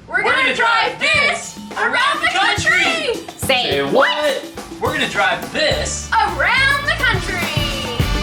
We're gonna drive this around the country! Say what? We're gonna drive this around the country!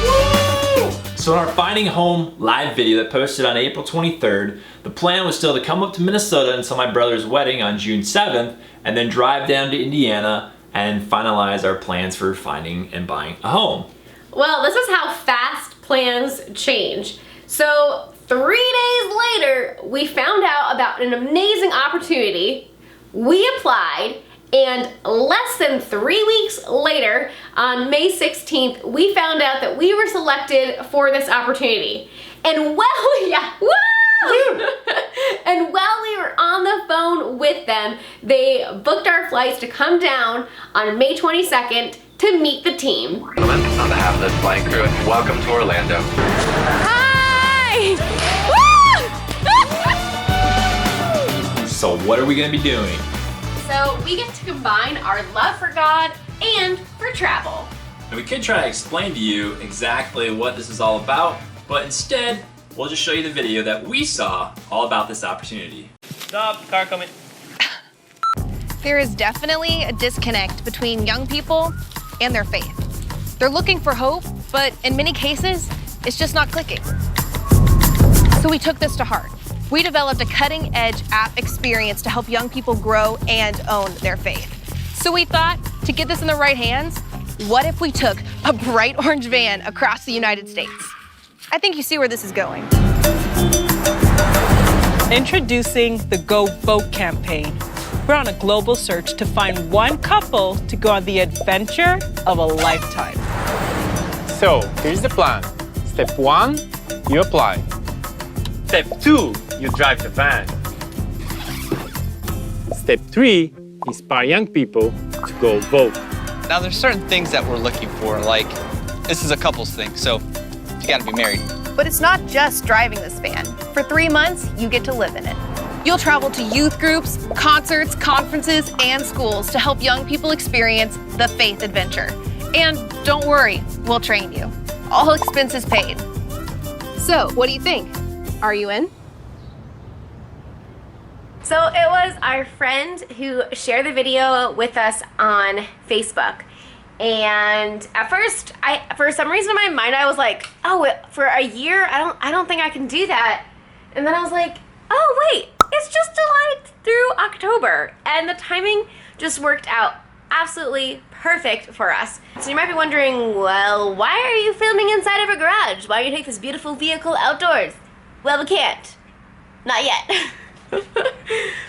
Woo! So in our Finding Home live video that posted on April 23rd, the plan was still to come up to Minnesota until my brother's wedding on June 7th, and then drive down to Indiana and finalize our plans for finding and buying a home. Well, this is how fast plans change. So 3 days later, we found out about an amazing opportunity. We applied, and less than 3 weeks later, on May 16th, we found out that we were selected for this opportunity. And and while we were on the phone with them, they booked our flights to come down on May 22nd to meet the team. On behalf of the flight crew, welcome to Orlando. Hi! So what are we gonna be doing? So we get to combine our love for God and for travel. And we could try to explain to you exactly what this is all about, but instead, we'll just show you the video that we saw all about this opportunity. Stop, car coming. There is definitely a disconnect between young people and their faith. They're looking for hope, but in many cases, it's just not clicking. So we took this to heart. We developed a cutting-edge app experience to help young people grow and own their faith. So we thought, to get this in the right hands, what if we took a bright orange van across the United States? I think you see where this is going. Introducing the GoVoke campaign. We're on a global search to find one couple to go on the adventure of a lifetime. So, here's the plan. Step 1, you apply. Step 2, you drive the van. Step 3, inspire young people to go vote. Now there's certain things that we're looking for, like this is a couples thing, so you gotta be married. But it's not just driving this van. For 3 months, you get to live in it. You'll travel to youth groups, concerts, conferences, and schools to help young people experience the faith adventure. And don't worry, we'll train you. All expenses paid. So, what do you think? Are you in? So it was our friend who shared the video with us on Facebook. And at first, for some reason in my mind, I was like, oh, for a year, I don't think I can do that. And then I was like, oh wait, it's just July through October. And the timing just worked out absolutely perfect for us. So you might be wondering, well, why are you filming inside of a garage? Why don't you take this beautiful vehicle outdoors? Well, we can't. Not yet.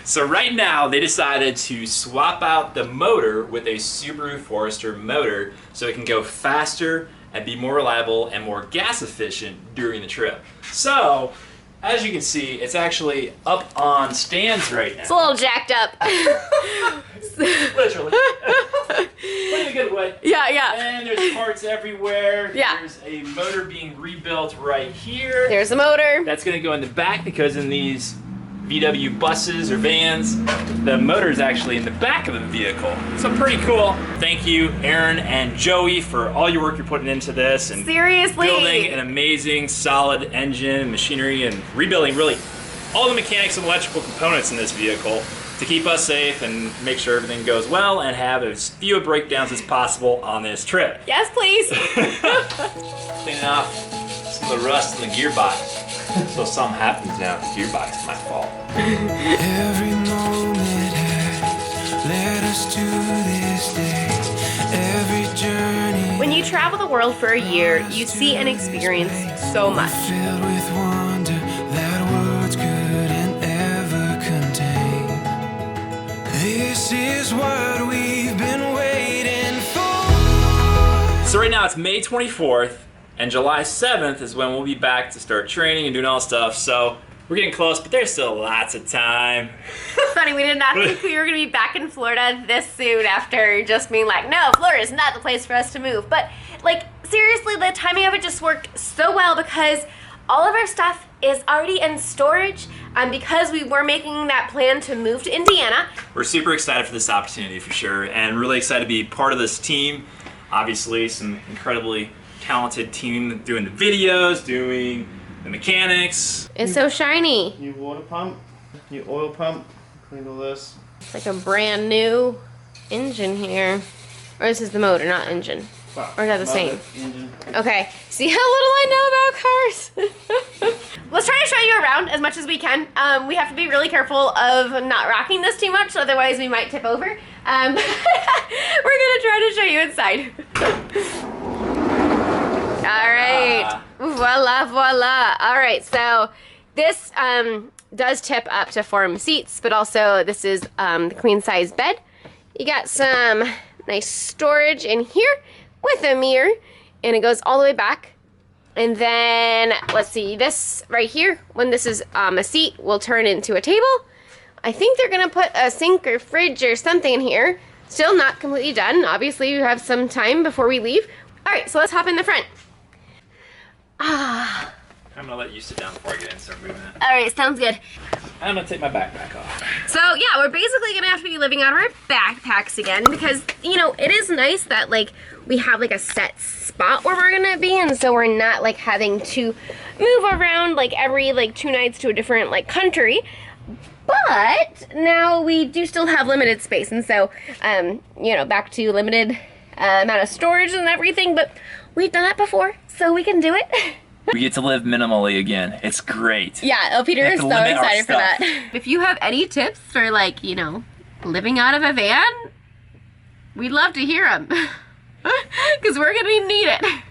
So right now, they decided to swap out the motor with a Subaru Forester motor so it can go faster and be more reliable and more gas efficient during the trip. So, as you can see, it's actually up on stands right now. It's a little jacked up. Literally. But in a good way. Yeah. And there's parts everywhere. Yeah. There's a motor being rebuilt right here. There's the motor. That's gonna go in the back because in these VW buses or vans, the motor is actually in the back of the vehicle. So pretty cool. Thank you, Aaron and Joey, for all your work you're putting into this and Seriously. building an amazing, solid engine, machinery, and rebuilding really all the mechanics and electrical components in this vehicle to keep us safe and make sure everything goes well and have as few breakdowns as possible on this trip. Yes, please. Cleaning off some of the rust in the gearbox. So something happens now, the gearbox is my fault. Every moment has led us to this day. Every journey. When you travel the world for a year, you see and experience so much. Filled with wonder that words couldn't ever contain. This is what we've been waiting for. So right now it's May 24th. And July 7th is when we'll be back to start training and doing all stuff. So we're getting close, but there's still lots of time. It's funny, we did not think we were going to be back in Florida this soon after just being like, no, Florida is not the place for us to move. But like, seriously, the timing of it just worked so well because all of our stuff is already in storage. Because we were making that plan to move to Indiana. We're super excited for this opportunity for sure, and really excited to be part of this team. Obviously, some incredibly talented team doing the videos, doing the mechanics. It's so shiny. New water pump, new oil pump, Clean all this. It's like a brand new engine here. Or this is the motor, not engine. Or is that the same? Engine. Okay, see how little I know about cars? Let's try to show you around as much as we can. We have to be really careful of not rocking this too much, otherwise we might tip over. We're gonna try to show you inside. All right, voila, voila. All right, so this does tip up to form seats, but also this is the queen size bed. You got some nice storage in here with a mirror, and it goes all the way back. And then, let's see, this right here, when this is a seat, will turn into a table. I think they're gonna put a sink or fridge or something in here. Still not completely done. Obviously, you have some time before we leave. All right, so let's hop in the front. I'm gonna let you sit down before I get in and start moving it. All right, sounds good. I'm gonna take my backpack off. So yeah, we're basically gonna have to be living out of our backpacks again because, you know, it is nice that like we have like a set spot where we're gonna be, and so we're not like having to move around like every like 2 nights to a different like country. But now we do still have limited space, and so you know, back to limited amount of storage and everything, but we've done that before, so we can do it. We get to live minimally again. It's great. Yeah, oh, Peter is so excited for that. If you have any tips for, like, you know, living out of a van, we'd love to hear them. Because we're going to need it.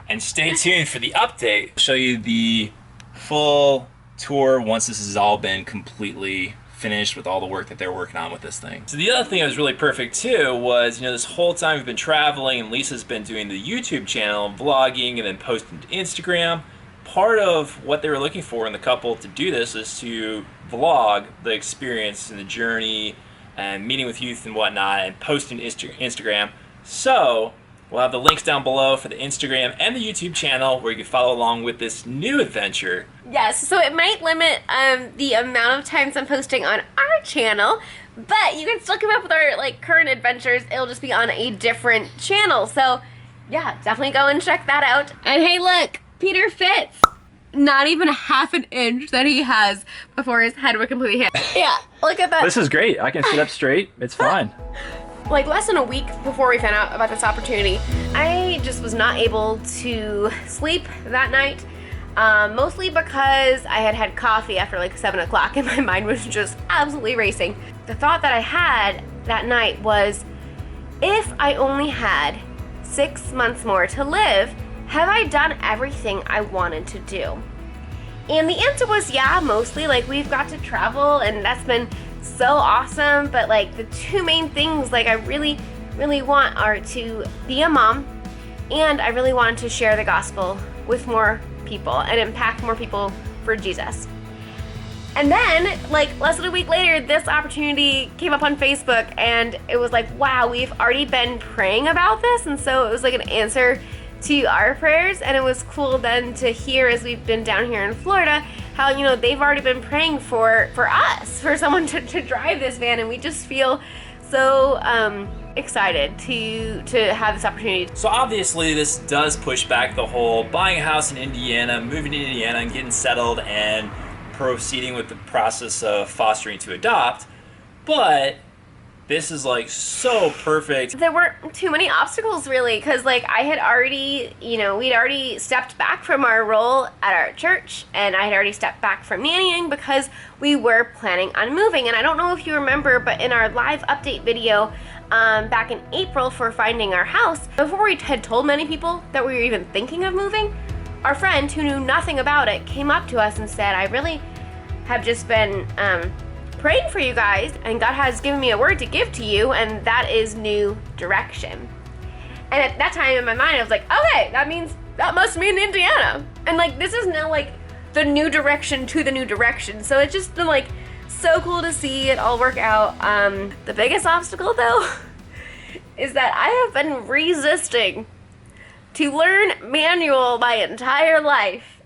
And stay tuned for the update. I'll show you the full tour once this has all been completely finished with all the work that they're working on with this thing. So the other thing that was really perfect too was, you know, this whole time we've been traveling and Lisa's been doing the YouTube channel, vlogging, and then posting to Instagram. Part of what they were looking for in the couple to do this is to vlog the experience and the journey and meeting with youth and whatnot and posting to Instagram. So we'll have the links down below for the Instagram and the YouTube channel where you can follow along with this new adventure. Yes, so it might limit the amount of times I'm posting on our channel, but you can still keep up with our like current adventures. It'll just be on a different channel. So yeah, definitely go and check that out. And hey, look, Peter fits. Not even a half an inch that he has before his head would completely hit. Yeah, look at that. This is great. I can sit up straight. It's fine. Like less than a week before we found out about this opportunity, I just was not able to sleep that night. Mostly because I had had coffee after like 7 o'clock and my mind was just absolutely racing. The thought that I had that night was, if I only had 6 months more to live, have I done everything I wanted to do? And the answer was yeah, mostly. Like, we've got to travel and that's been so awesome, but like the 2 main things like I really want are to be a mom, and I really wanted to share the gospel with more people and impact more people for Jesus. And then like less than a week later, this opportunity came up on Facebook, and it was like, wow, we've already been praying about this, and so it was like an answer to our prayers. And it was cool then to hear, as we've been down here in Florida, how, you know, they've already been praying for us, for someone to drive this van, and we just feel so excited to have this opportunity. So obviously this does push back the whole buying a house in Indiana, moving to Indiana and getting settled and proceeding with the process of fostering to adopt, but this is like so perfect. There weren't too many obstacles really, because like I had already, you know, we'd already stepped back from our role at our church, and I had already stepped back from nannying because we were planning on moving. And I don't know if you remember, but in our live update video back in April for finding our house, before we had told many people that we were even thinking of moving, our friend who knew nothing about it came up to us and said, I really have just been praying for you guys, and God has given me a word to give to you, and that is new direction. And at that time in my mind I was like, okay, that means that must mean Indiana. And like this is now like the new direction to the new direction. So it's just been like so cool to see it all work out. The biggest obstacle though is that I have been resisting to learn manual my entire life,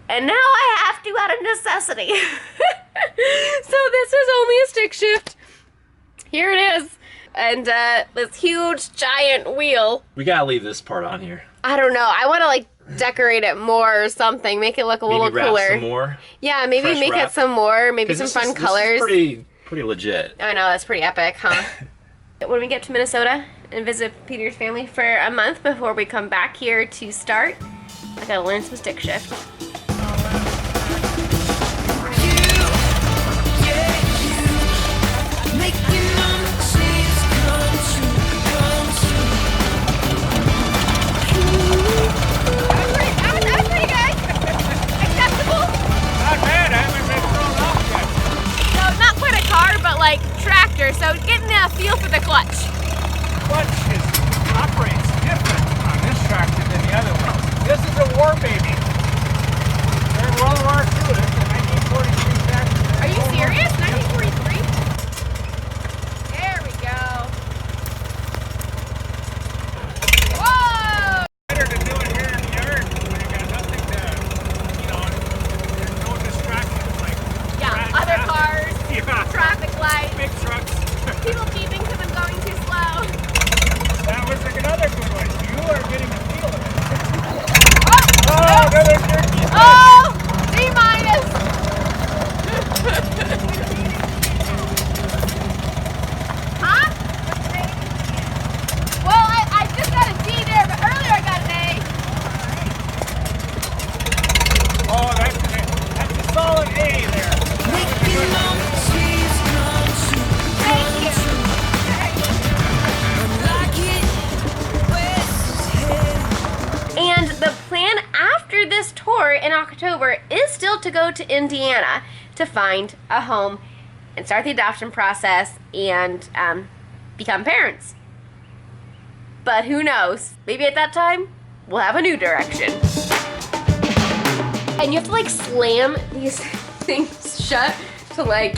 and now I have to out of necessity. So this is only a stick shift. Here it is. And this huge giant wheel. We gotta leave this part on here. I don't know. I want to like decorate it more or something. Make it look a little Maybe wrap cooler. some more. Yeah, maybe Fresh make wrap. it some more. Maybe 'Cause some this fun is- this is colors. pretty legit. I know, that's pretty epic, huh? When we get to Minnesota and visit Peter's family for a month before we come back here to start, I gotta learn some stick shift. Like tractor, so getting a feel for the clutch. Clutch operates different on this tractor than the other one. This is a war baby. During World War II, this is a 1943 tractor. Are you serious? 1943? There we go. Whoa! Better to do it here in the yard when you got nothing to, there's no distractions like Other cars, yeah, traffic lights, big trucks. people beeping because I'm going too slow. That was another good one. You are getting a feel of it. Oh! Oh, another turkey. Oh! D minus! Huh? Well, I just got a D there, but earlier I got an A. Oh, that's a solid A there. Thank you. And the plan after this tour in October is still to go to Indiana to find a home and start the adoption process and become parents. But who knows? Maybe at that time, we'll have a new direction. And you have to like slam these things shut to like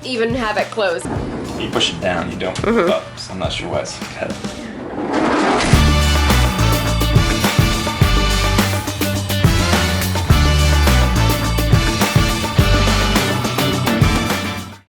even have it closed. You push it down, you don't move up, so I'm not sure why it's like that.